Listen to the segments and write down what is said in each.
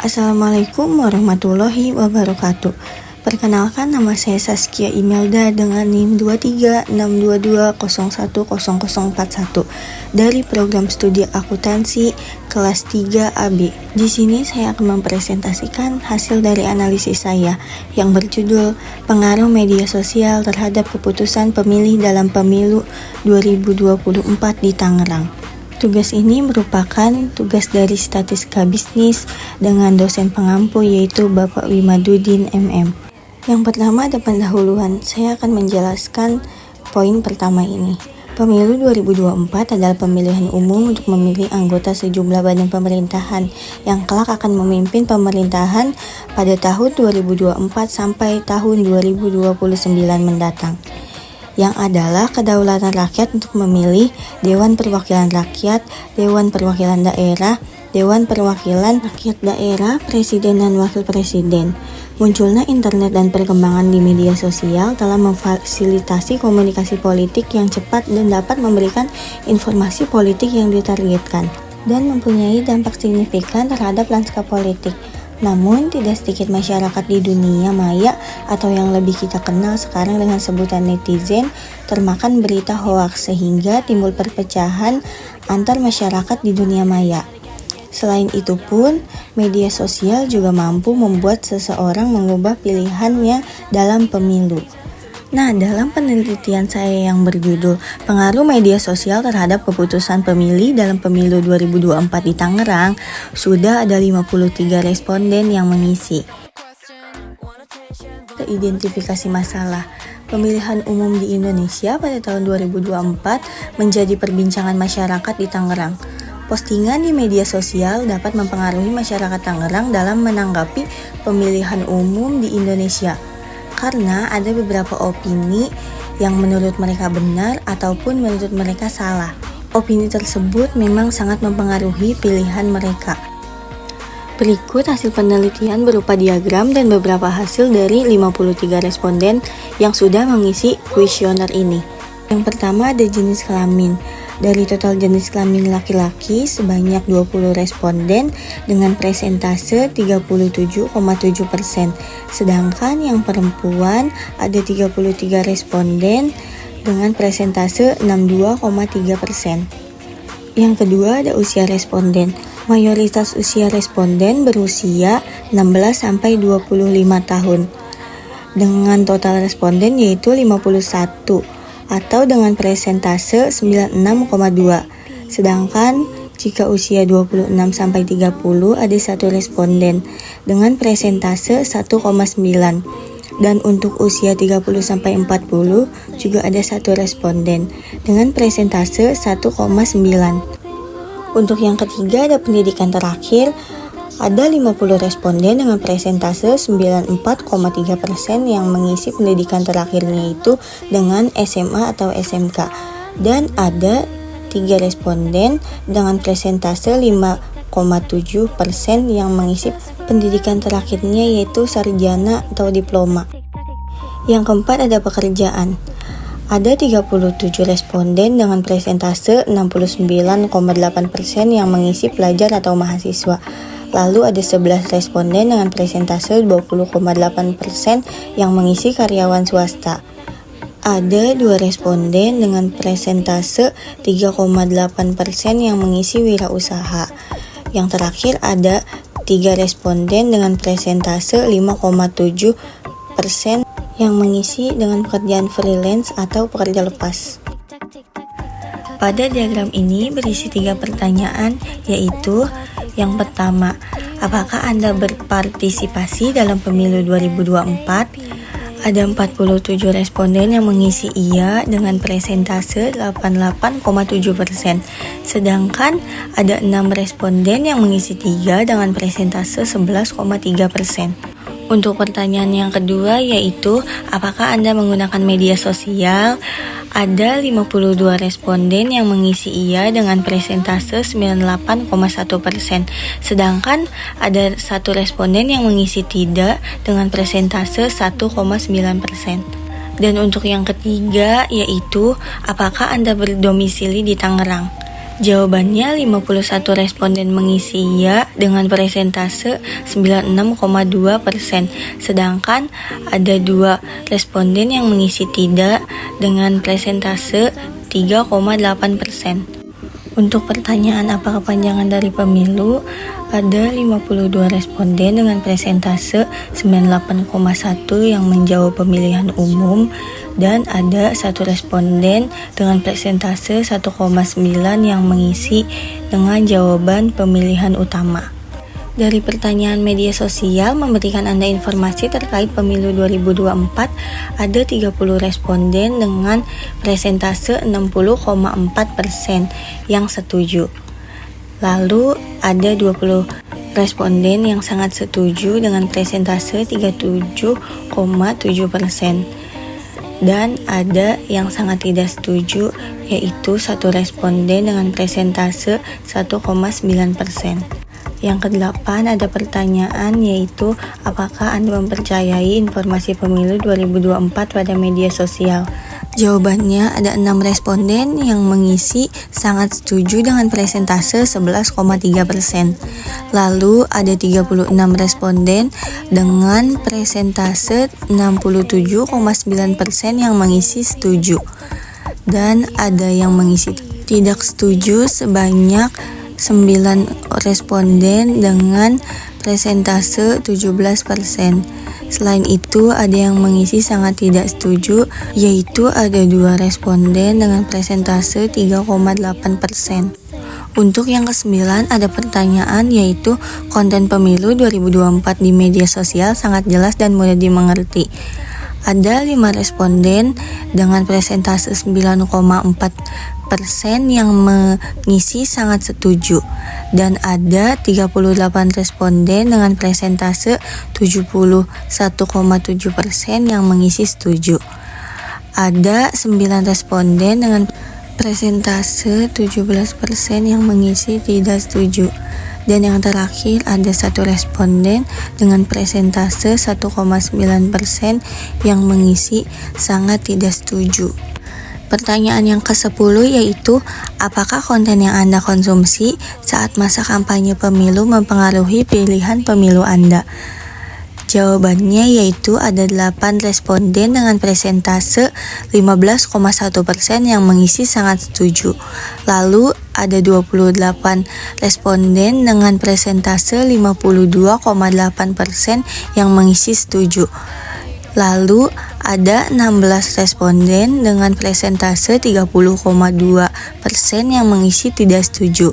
Assalamualaikum warahmatullahi wabarakatuh. Perkenalkan, nama saya Saskia Imelda dengan NIM 2362201041 dari program studi akuntansi kelas 3 AB. Di sini saya akan mempresentasikan hasil dari analisis saya yang berjudul Pengaruh Media Sosial Terhadap Keputusan Pemilih dalam Pemilu 2024 di Tangerang. Tugas ini merupakan tugas dari Statistika Bisnis dengan dosen pengampu yaitu Bapak Wimadudin MM. Yang pertama ada pendahuluan. Saya akan menjelaskan poin pertama ini. Pemilu 2024 adalah pemilihan umum untuk memilih anggota sejumlah badan pemerintahan yang kelak akan memimpin pemerintahan pada tahun 2024 sampai tahun 2029 mendatang, yang adalah kedaulatan rakyat untuk memilih Dewan Perwakilan Rakyat, Dewan Perwakilan Daerah, Dewan Perwakilan Rakyat Daerah, Presiden dan Wakil Presiden. Munculnya internet dan perkembangan di media sosial telah memfasilitasi komunikasi politik yang cepat dan dapat memberikan informasi politik yang ditargetkan dan mempunyai dampak signifikan terhadap lanskap politik. Namun, tidak sedikit masyarakat di dunia maya atau yang lebih kita kenal sekarang dengan sebutan netizen termakan berita hoaks sehingga timbul perpecahan antar masyarakat di dunia maya. Selain itu pun, media sosial juga mampu membuat seseorang mengubah pilihannya dalam pemilu. Nah, dalam penelitian saya yang berjudul Pengaruh Media Sosial Terhadap Keputusan Pemilih dalam Pemilu 2024 di Tangerang, sudah ada 53 responden yang mengisi. Identifikasi masalah pemilihan umum di Indonesia pada tahun 2024 menjadi perbincangan masyarakat di Tangerang. Postingan di media sosial dapat mempengaruhi masyarakat Tangerang dalam menanggapi pemilihan umum di Indonesia, karena ada beberapa opini yang menurut mereka benar ataupun menurut mereka salah. Opini tersebut memang sangat mempengaruhi pilihan mereka. Berikut hasil penelitian berupa diagram dan beberapa hasil dari 53 responden yang sudah mengisi kuesioner ini. Yang pertama ada jenis kelamin. Dari total jenis kelamin laki-laki sebanyak 20 responden dengan presentase 37,7%. Sedangkan yang perempuan ada 33 responden dengan presentase 62,3%. Yang kedua ada usia responden. Mayoritas usia responden berusia 16-25 tahun. Dengan total responden yaitu 51 atau dengan presentase 96,2. Sedangkan jika usia 26-30 ada satu responden dengan presentase 1,9. Dan untuk usia 30-40 juga ada satu responden dengan presentase 1,9. Untuk yang ketiga ada pendidikan terakhir, ada 50 responden dengan presentase 94,3% yang mengisi pendidikan terakhirnya itu dengan SMA atau SMK. Dan ada 3 responden dengan presentase 5,7% yang mengisi pendidikan terakhirnya yaitu sarjana atau diploma. Yang keempat ada pekerjaan. Ada 37 responden dengan presentase 69,8% yang mengisi pelajar atau mahasiswa. Lalu ada 11 responden dengan presentase 20,8% yang mengisi karyawan swasta. Ada 2 responden dengan presentase 3,8% yang mengisi wirausaha. Yang terakhir ada 3 responden dengan presentase 5,7% yang mengisi dengan pekerjaan freelance atau pekerja lepas. Pada diagram ini berisi 3 pertanyaan, yaitu yang pertama, apakah Anda berpartisipasi dalam pemilu 2024? Ada 47 responden yang mengisi iya dengan presentase 88,7%. Sedangkan ada 6 responden yang mengisi 3 dengan presentase 11,3%. Untuk pertanyaan yang kedua yaitu, apakah Anda menggunakan media sosial? Ada 52 responden yang mengisi iya dengan presentase 98,1%. Sedangkan ada 1 responden yang mengisi tidak dengan presentase 1,9%. Dan untuk yang ketiga yaitu, apakah Anda berdomisili di Tangerang? Jawabannya 51 responden mengisi ya dengan persentase 96,2%, sedangkan ada 2 responden yang mengisi tidak dengan persentase 3,8%. Untuk pertanyaan apa kepanjangan dari pemilu, ada 52 responden dengan persentase 98,1 yang menjawab pemilihan umum, dan ada 1 responden dengan persentase 1,9 yang mengisi dengan jawaban pemilihan utama. Dari pertanyaan media sosial memberikan Anda informasi terkait pemilu 2024, ada 30 responden dengan persentase 60,4% yang setuju. Lalu ada 20 responden yang sangat setuju dengan persentase 37,7%. Dan ada yang sangat tidak setuju, yaitu 1 responden dengan persentase 1,9%. Yang ke-8 ada pertanyaan, yaitu apakah Anda mempercayai informasi pemilu 2024 pada media sosial? Jawabannya ada 6 responden yang mengisi sangat setuju dengan persentase 11,3%. Lalu ada 36 responden dengan persentase 67,9% yang mengisi setuju. Dan ada yang mengisi tidak setuju sebanyak 9 responden dengan persentase 17%. Selain itu, ada yang mengisi sangat tidak setuju, yaitu ada 2 responden dengan persentase 3,8%. Untuk yang ke-9 ada pertanyaan, yaitu konten pemilu 2024 di media sosial sangat jelas dan mudah dimengerti. Ada 5 responden dengan persentase 9,4% yang mengisi sangat setuju, dan ada 38 responden dengan persentase 71,7% yang mengisi setuju. Ada 9 responden dengan persentase 17% yang mengisi tidak setuju. Dan yang terakhir ada 1 responden dengan persentase 1,9% yang mengisi sangat tidak setuju. Pertanyaan yang ke-10 yaitu, apakah konten yang Anda konsumsi saat masa kampanye pemilu mempengaruhi pilihan pemilu Anda? Jawabannya yaitu ada 8 responden dengan persentase 15,1% yang mengisi sangat setuju. Lalu ada 28 responden dengan persentase 52,8% yang mengisi setuju. Lalu ada 16 responden dengan persentase 30,2% yang mengisi tidak setuju.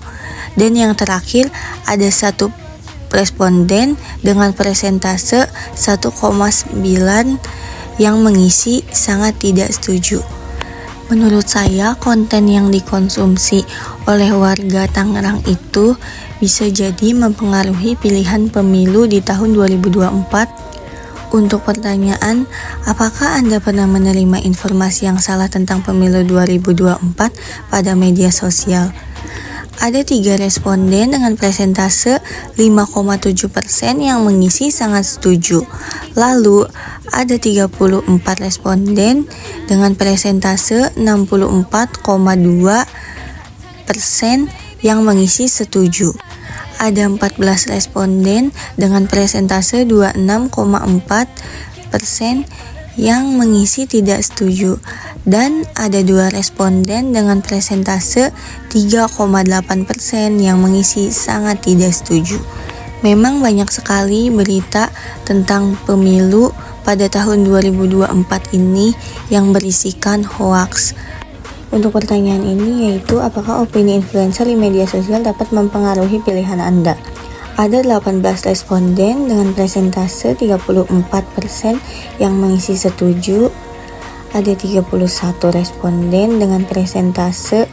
Dan yang terakhir ada 1 responden dengan persentase 1,9 yang mengisi sangat tidak setuju. Menurut saya, konten yang dikonsumsi oleh warga Tangerang itu bisa jadi mempengaruhi pilihan pemilu di tahun 2024. Untuk pertanyaan, apakah Anda pernah menerima informasi yang salah tentang pemilu 2024 pada media sosial? Ada 3 responden dengan persentase 5,7% yang mengisi sangat setuju. Lalu ada 34 responden dengan persentase 64,2% yang mengisi setuju. Ada 14 responden dengan persentase 26,4% yang mengisi tidak setuju, dan ada 2 responden dengan persentase 3,8% yang mengisi sangat tidak setuju. Memang banyak sekali berita tentang pemilu pada tahun 2024 ini yang berisikan hoaks. Untuk pertanyaan ini yaitu, apakah opini influencer di media sosial dapat mempengaruhi pilihan Anda? Ada 18 responden dengan persentase 34% yang mengisi setuju. Ada 31 responden dengan persentase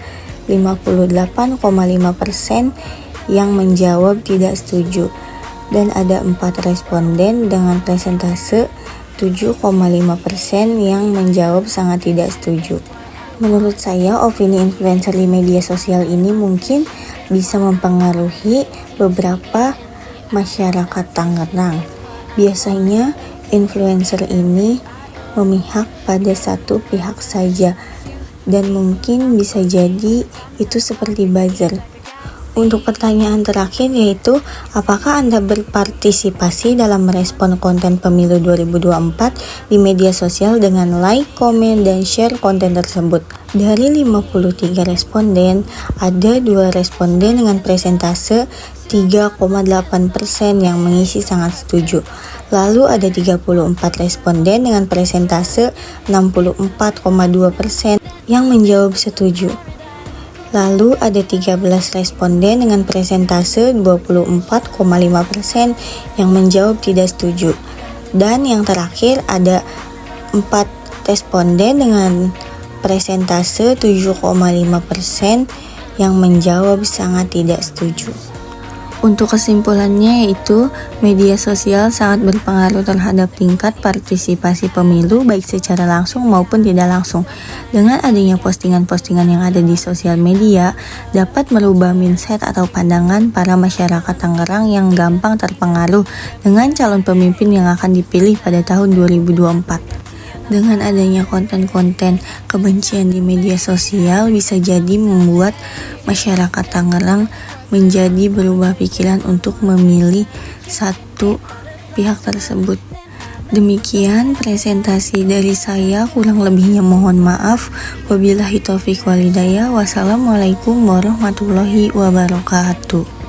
58,5% yang menjawab tidak setuju. Dan ada 4 responden dengan persentase 7,5% yang menjawab sangat tidak setuju. Menurut saya, opini influencer di media sosial ini mungkin bisa mempengaruhi beberapa masyarakat Tangerang. Biasanya influencer ini memihak pada satu pihak saja. dan mungkin bisa jadi itu seperti buzzer. Untuk pertanyaan terakhir yaitu, apakah Anda berpartisipasi dalam merespon konten pemilu 2024 di media sosial dengan like, komen, dan share konten tersebut? Dari 53 responden, ada 2 responden dengan persentase 3,8% yang mengisi sangat setuju. Lalu ada 34 responden dengan persentase 64,2% yang menjawab setuju. Lalu ada 13 responden dengan persentase 24,5% yang menjawab tidak setuju. Dan yang terakhir ada 4 responden dengan persentase 7,5% yang menjawab sangat tidak setuju. Untuk kesimpulannya yaitu, media sosial sangat berpengaruh terhadap tingkat partisipasi pemilu baik secara langsung maupun tidak langsung. Dengan adanya postingan-postingan yang ada di sosial media, dapat merubah mindset atau pandangan para masyarakat Tangerang yang gampang terpengaruh dengan calon pemimpin yang akan dipilih pada tahun 2024. Dengan adanya konten-konten kebencian di media sosial bisa jadi membuat masyarakat Tangerang menjadi berubah pikiran untuk memilih satu pihak tersebut. Demikian presentasi dari saya, kurang lebihnya mohon maaf. Wabillahi taufiq wal hidayah. Wassalamualaikum warahmatullahi wabarakatuh.